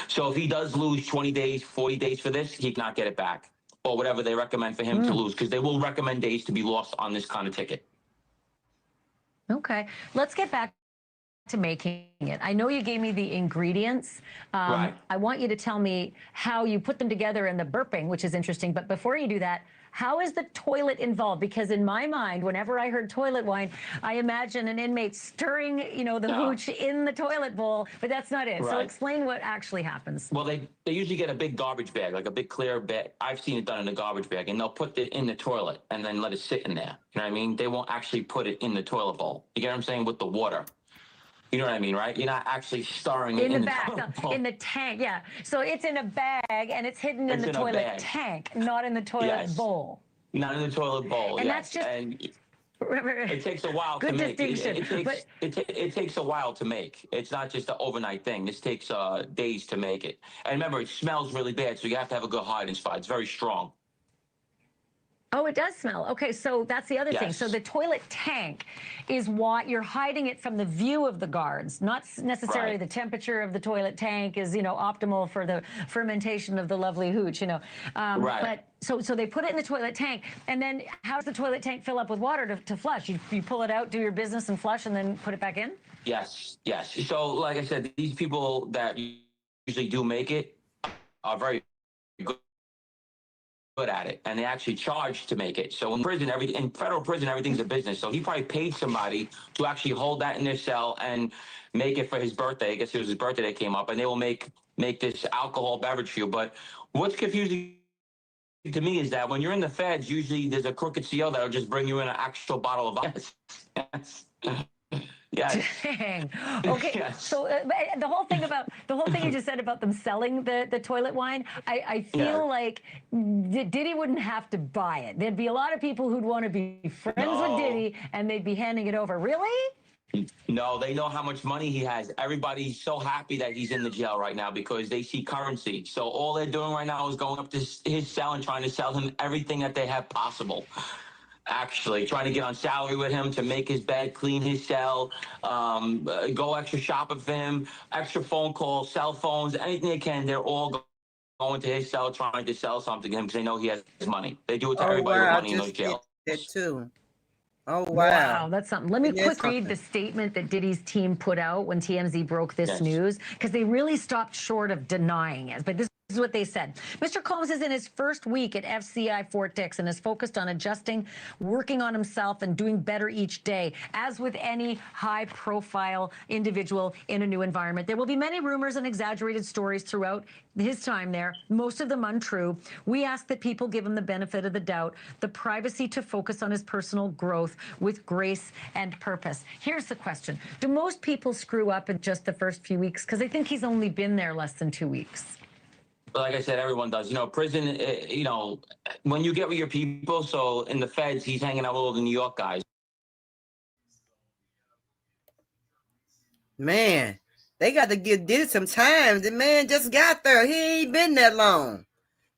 So if he does lose 20 days, 40 days for this, he cannot get it back, or whatever they recommend for him to lose, because they will recommend days to be lost on this kind of ticket. Okay, let's get back to making it. I know you gave me the ingredients. Right. I want you to tell me how you put them together in the burping, which is interesting. But before you do that, how is the toilet involved? Because in my mind, whenever I heard toilet wine, I imagine an inmate stirring, the hooch in the toilet bowl, but that's not it. Right. So explain what actually happens. Well, they usually get a big garbage bag, like a big clear bag. I've seen it done in a garbage bag, and they'll put it in the toilet and then let it sit in there. You know what I mean? They won't actually put it in the toilet bowl. You get what I'm saying? With the water. You know what I mean, right? You're not actually stirring it In the in back, toilet bowl. in the tank, yeah. So it's in a bag and it's hidden in It's the in a toilet bag. tank, not in the toilet Yes. bowl. Not in the toilet bowl, And yes. that's just And it takes a while good to make. distinction. It takes a while to make. It's not just an overnight thing. This takes days to make it. And remember, it smells really bad, so you have to have a good hiding spot. It's very strong. Oh, it does smell. Okay, so that's the other thing. Yes. So the toilet tank is why you're hiding it from the view of the guards, not necessarily Right. the temperature of the toilet tank is, optimal for the fermentation of the lovely hooch, Right. But so they put it in the toilet tank, and then how does the toilet tank fill up with water to flush? You pull it out, do your business, and flush, and then put it back in? Yes, yes. So, like I said, these people that usually do make it are very good at it, and they actually charge to make it. So in prison, in federal prison, everything's a business. So he probably paid somebody to actually hold that in their cell and make it for his birthday. I guess it was his birthday that came up, and they will make this alcohol beverage for you. But what's confusing to me is that when you're in the feds, usually there's a crooked CO that'll just bring you in an actual bottle of ice. Yes. Yes. Dang. Okay. Yes. So the whole thing you just said about them selling the toilet wine, I feel like Diddy wouldn't have to buy it. There'd be a lot of people who'd want to be friends with Diddy, and they'd be handing it over. Really? No, they know how much money he has. Everybody's so happy that he's in the jail right now because they see currency. So all they're doing right now is going up to his cell and trying to sell him everything that they have possible. Actually, trying to get on salary with him to make his bed, clean his cell, go extra shopping for him, extra phone calls, cell phones, anything they can. They're all going to his cell trying to sell something to him because they know he has money. They do it to everybody with money in those jails. That too. Oh, wow. Wow, that's something. Let me quickly read the statement that Diddy's team put out when TMZ broke this news, because they really stopped short of denying it. But this is what they said. Mr. Combs is in his first week at FCI Fort Dix and is focused on adjusting, working on himself, and doing better each day. As with any high-profile individual in a new environment, there will be many rumors and exaggerated stories throughout his time there, most of them untrue. We ask that people give him the benefit of the doubt, the privacy to focus on his personal growth with grace and purpose. Here's the question. Do most people screw up in just the first few weeks? Because I think he's only been there less than 2 weeks. Like I said, everyone does. Prison, when you get with your people, so in the feds, he's hanging out with all the New York guys. Man, they got to give Diddy some time. The man just got there. He ain't been that long.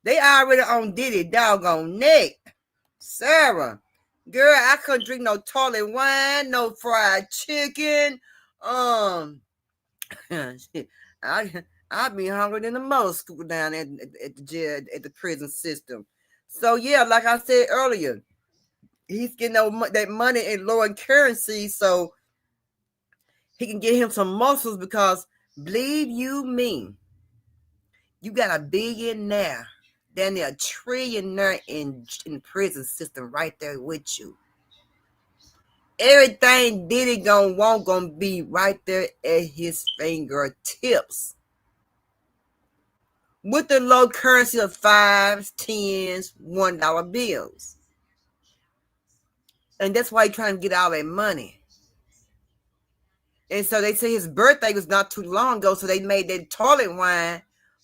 They already on Diddy doggone neck. Sarah, girl, I couldn't drink no toilet wine, no fried chicken. I'd be hungry than the most down at the jail, at the prison system. So yeah, like I said earlier, he's getting that money in lower currency so he can get him some muscles, because believe you me, you got a billionaire, then a trillionaire in the prison system right there with you. Everything Diddy gonna be right there at his fingertips. With the low currency of 5s, 10s, $1 bills. And that's why he's trying to get all that money. And so they say his birthday was not too long ago, so they made that toilet wine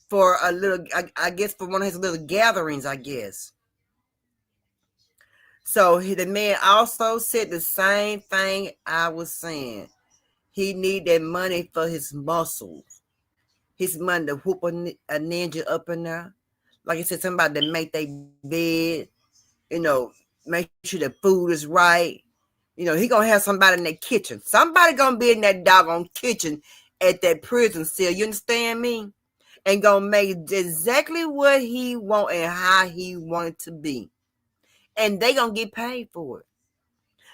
for a little, I guess for one of his little gatherings, I guess. So the man also said the same thing I was saying. He need that money for his muscles. His money to whoop a ninja up in there. Like I said, somebody to make their bed, make sure the food is right. He gonna have somebody in that kitchen. Somebody gonna be in that doggone kitchen at that prison cell. You understand me? And gonna make exactly what he want and how he want it to be. And they gonna get paid for it.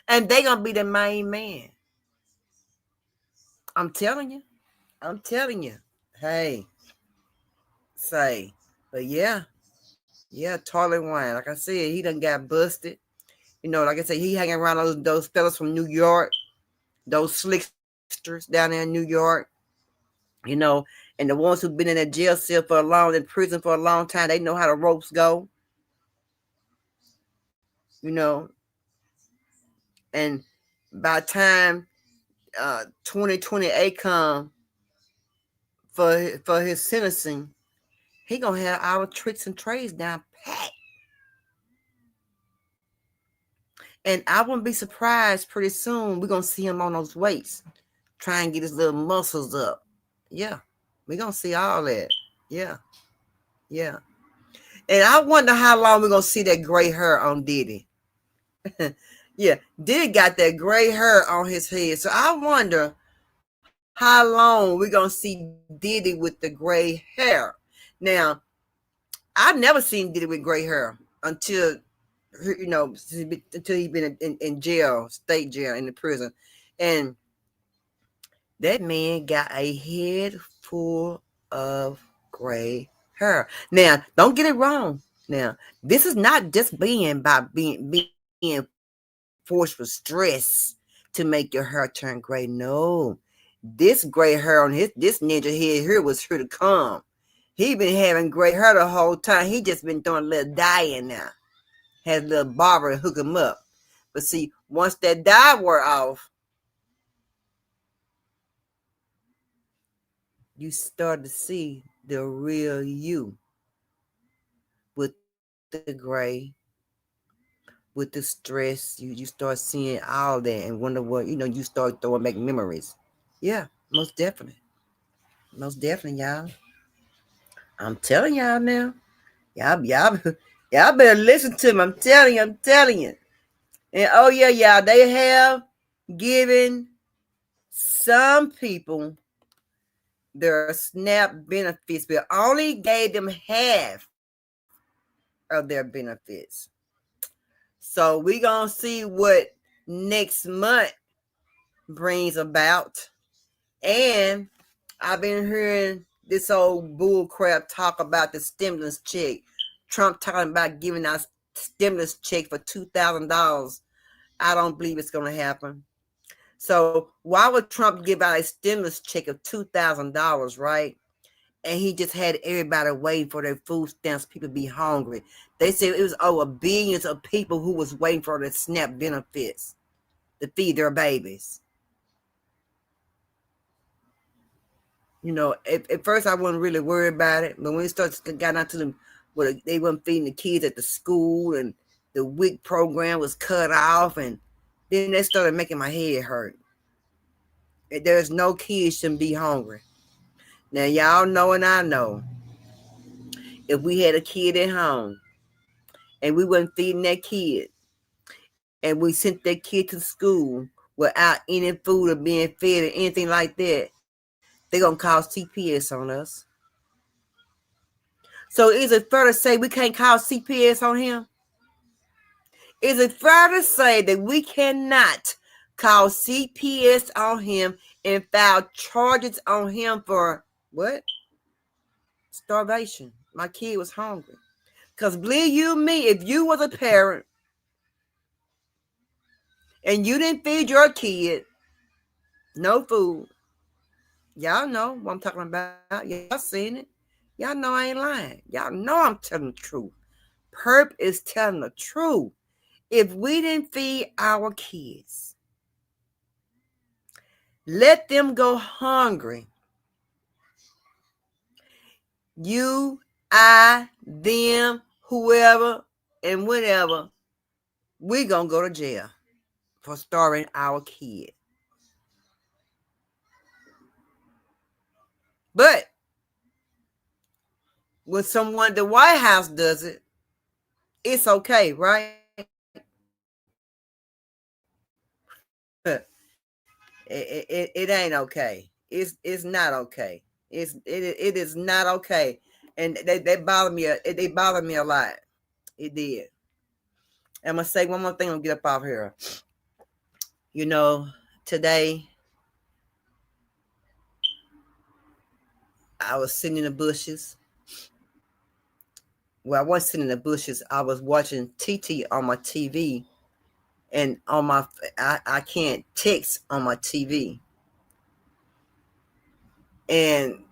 And they gonna be the main man. I'm telling you. Hey. But yeah, toilet wine. Like I said, he done got busted. Like I said, he hanging around those fellas from New York, those slicksters down there in New York, and the ones who've been in a jail cell in prison for a long time, they know how the ropes go. And by the time 2028 come for his sentencing, he gonna have our tricks and trades down pat. And I wouldn't be surprised pretty soon we're gonna see him on those weights, try and get his little muscles up. Yeah, we're gonna see all that. Yeah. Yeah. And I wonder how long we're gonna see that gray hair on Diddy. Yeah, Diddy got that gray hair on his head. So I wonder how long we're gonna see Diddy with the gray hair. Now, I've never seen Diddy with gray hair until until he been in jail, state jail, in the prison. And that man got a head full of gray hair. Now, don't get it wrong. Now, this is not just being forced with stress to make your hair turn gray. No, this gray hair on this ninja head here was here to come. He been having gray hair the whole time. He just been throwing a little dye in there. Had a little barber to hook him up. But see, once that dye wore off, you start to see the real you with the gray, with the stress. You start seeing all that and wonder what, you start throwing back memories. Yeah, most definitely. Most definitely, y'all. I'm telling y'all now. Y'all better listen to me. I'm telling you. And oh yeah, y'all, they have given some people their SNAP benefits, but only gave them half of their benefits. So we're gonna see what next month brings about. And I've been hearing this old bull crap talk about the stimulus check. Trump talking about giving us stimulus check for $2,000. I don't believe it's going to happen. So why would Trump give out a stimulus check of $2,000, right? And he just had everybody waiting for their food stamps. People be hungry. They said it was over billions of people who was waiting for their SNAP benefits to feed their babies. At first I wasn't really worried about it, but when it got down to them, where they weren't feeding the kids at the school and the WIC program was cut off, and then that started making my head hurt. There's no kids shouldn't be hungry. Now y'all know and I know, if we had a kid at home and we wasn't feeding that kid, and we sent that kid to school without any food or being fed or anything like that, they're gonna call CPS on us. So is it fair to say we can't call CPS on him? Is it fair to say that we cannot call CPS on him and file charges on him for what? Starvation. My kid was hungry. Because believe you me, if you was a parent and you didn't feed your kid no food, y'all know what I'm talking about. Y'all seen it. Y'all know I ain't lying. Y'all know I'm telling the truth. Perp is telling the truth. If we didn't feed our kids, let them go hungry. You, I, them, whoever, and whatever, we gonna go to jail for starving our kid. But when someone at the White House does it, it's okay, right? It ain't okay. It's not okay. It is not okay. And they bother me. They bother me a lot. It did. I'm gonna say one more thing. I'll get up off here. Today I was sitting in the bushes. Well, I wasn't sitting in the bushes. I was watching TT on my TV, and on my I can't text on my TV. And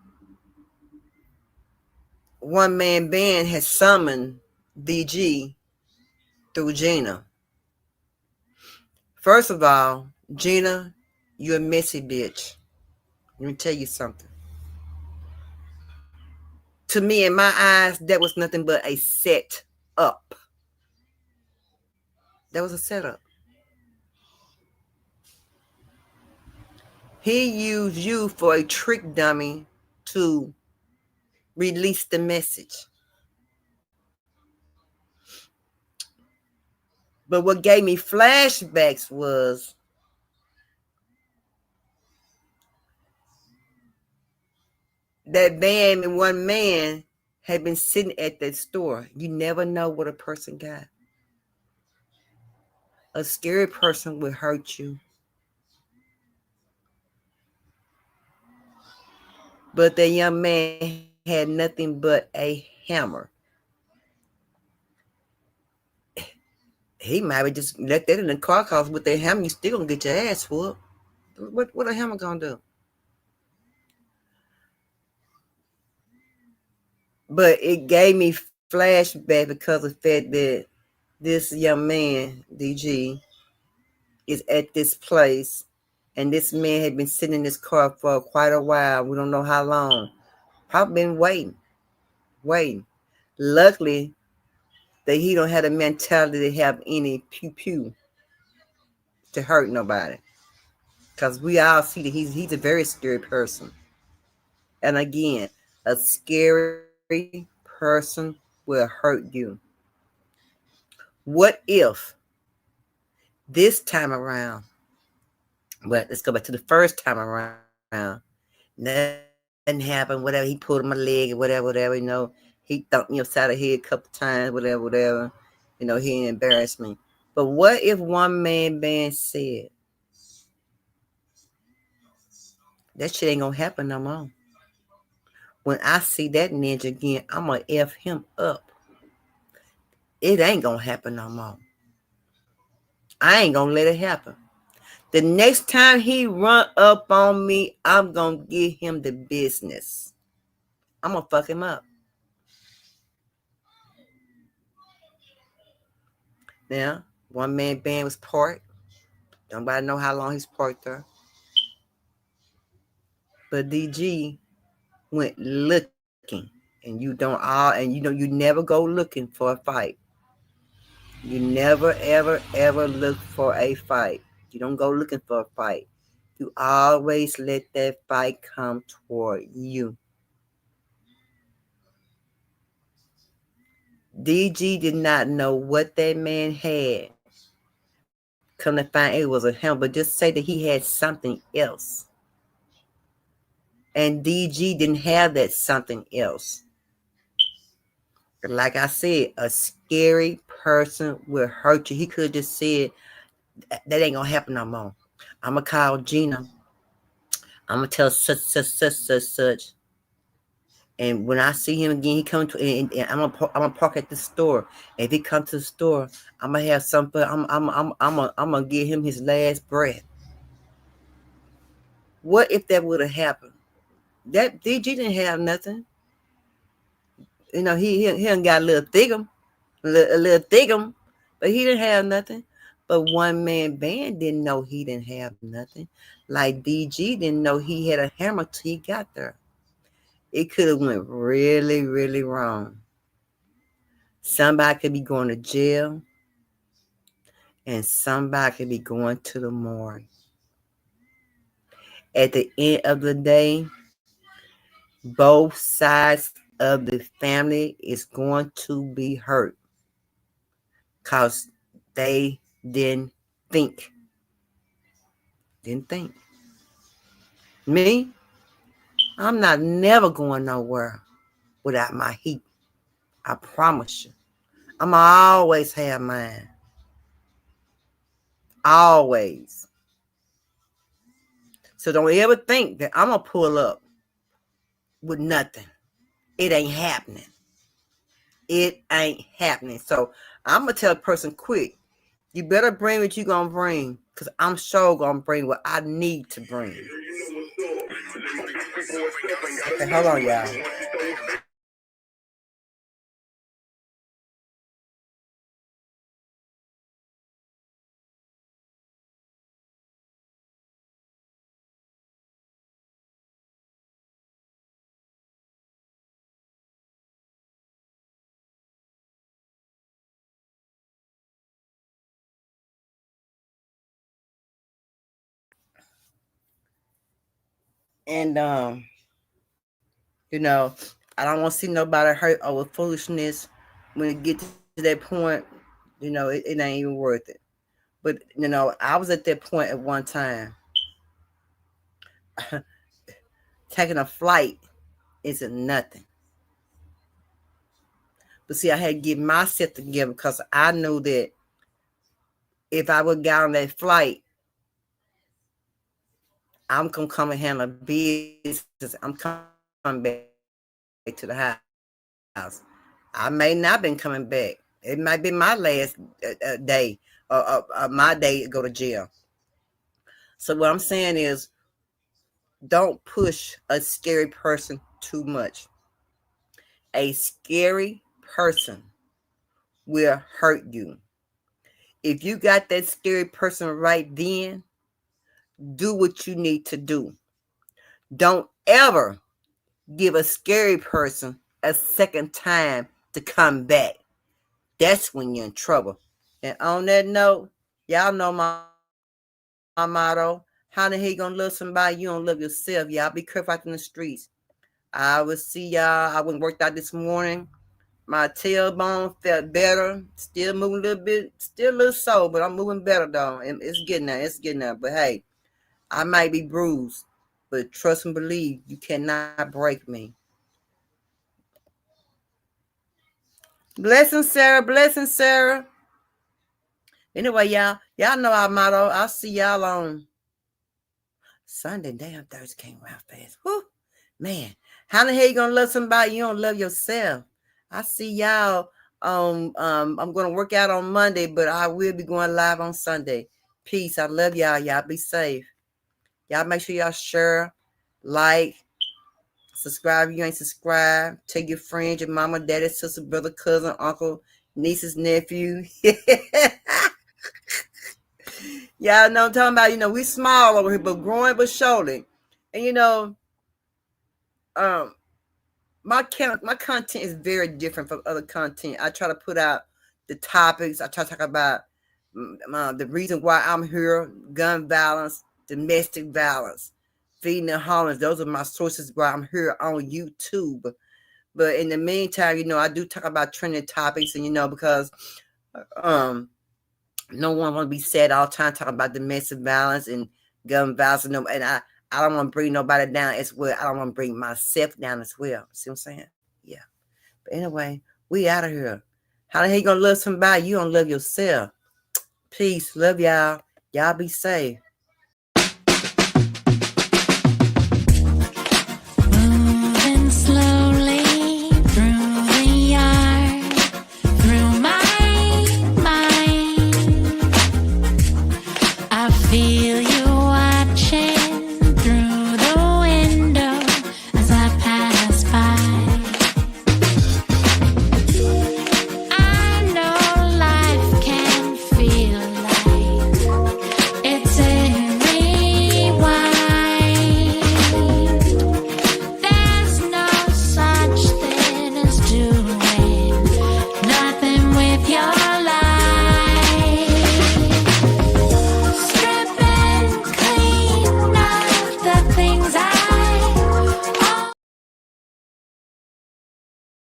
one man band has summoned DG through Gina. First of all, Gina, You're a messy bitch. Let me tell you something. To me, in my eyes, that was nothing but a set up. That was a setup. He used you for a trick dummy to release the message. But what gave me flashbacks was that van and one man had been sitting at that store. You never know what a person got. A scary person will hurt you. But that young man had nothing but a hammer. He might have just left that in the car, cause with that hammer, you still gonna get your ass whooped. What a hammer gonna do? But it gave me flashback because of the fact that this young man, DG, is at this place, and this man had been sitting in this car for quite a while. We don't know how long. Probably been waiting. Luckily, that he don't have the mentality to have any pew to hurt nobody. Because we all see that he's a very scary person. And again, a scary person will hurt you. What if this time around, but let's go back to the first time around, nothing happened, whatever, he pulled my leg or whatever, he thumped me upside the head a couple times, whatever, he embarrassed me. But what if one man band said, that shit ain't gonna happen no more. When I see that ninja again, I'm gonna F him up. It ain't gonna happen no more. I ain't gonna let it happen. The next time he run up on me, I'm gonna give him the business. I'm gonna fuck him up. Now, one man band was parked. Nobody know how long he's parked there. But DG went looking, and you never go looking for a fight. You never, ever look for a fight. You don't go looking for a fight. You always let that fight come toward you. DG did not know what that man had. Come to find it was a hammer, but just say that he had something else. And DG didn't have that something else. Like I said, a scary person will hurt you. He could have just said, that ain't gonna happen no more. I'm gonna call Gina. I'm gonna tell such. And when I see him again, he come to, and I'm gonna park at the store. If he comes to the store, I'm gonna have something. I'm gonna give him his last breath. What if that would have happened? That DG didn't have nothing. He done got a little thiggum, but he didn't have nothing. But one man band didn't know he didn't have nothing. Like DG didn't know he had a hammer till he got there. It could have went really, really wrong. Somebody could be going to jail, and somebody could be going to the morgue. At the end of the day, both sides of the family is going to be hurt because they didn't think. Me, I'm not never going nowhere without my heat. I promise you. I'ma always have mine. Always. So don't ever think that I'm gonna pull up with nothing. It ain't happening. It ain't happening. So I'm gonna tell a person quick, you better bring what you gonna bring, because I'm sure gonna bring what I need to bring. Okay, hold on, y'all. And you know, I don't want to see nobody hurt over foolishness. When it gets to that point, you know, it ain't even worth it. But you know, I was at that point at one time. Taking a flight isn't nothing. But see, I had to get myself together because I knew that if I would get on that flight, I'm gonna come and handle business. I'm coming back to the house. I may not been coming back. It might be my last day, my day to go to jail. So what I'm saying is, don't push a scary person too much. A scary person will hurt you. If you got that scary person right then, do what you need to do. Don't ever give a scary person a second time to come back. That's when you're in trouble. And on that note, y'all know my motto. How the hell you gonna love somebody you don't love yourself? Y'all be careful out in the streets. I will see y'all. I went and worked out this morning. My tailbone felt better. Still moving a little bit. Still a little sore, but I'm moving better though. And it's getting there. It's getting there. But hey, I might be bruised, but trust and believe you cannot break me. Blessings, Sarah. Blessings, Sarah. Anyway, y'all know our motto. I'll see y'all on Sunday. Damn, Thursday came around fast. Whew. Man, how the hell you gonna love somebody you don't love yourself? I see y'all. I'm gonna work out on Monday, but I will be going live on Sunday. Peace. I love y'all. Y'all be safe. Y'all make sure y'all share, like, subscribe if you ain't subscribed. Tell your friends, your mama, daddy, sister, brother, cousin, uncle, nieces, nephew. Y'all know what I'm talking about. You know, we small over here, but growing but surely. And you know, my content is very different from other content. I try to put out the topics. I try to talk about the reason why I'm here: gun violence, domestic violence, feeding the homeless. Those are my sources why I'm here on YouTube. But in the meantime, you know, I do talk about trending topics, and you know, because no one want to be sad all the time talking about domestic violence and gun violence, and I don't want to bring nobody down as well. I don't want to bring myself down as well. See what I'm saying? Yeah. But anyway, we out of here. How the hell you gonna love somebody you don't love yourself? Peace. Love y'all. Y'all be safe.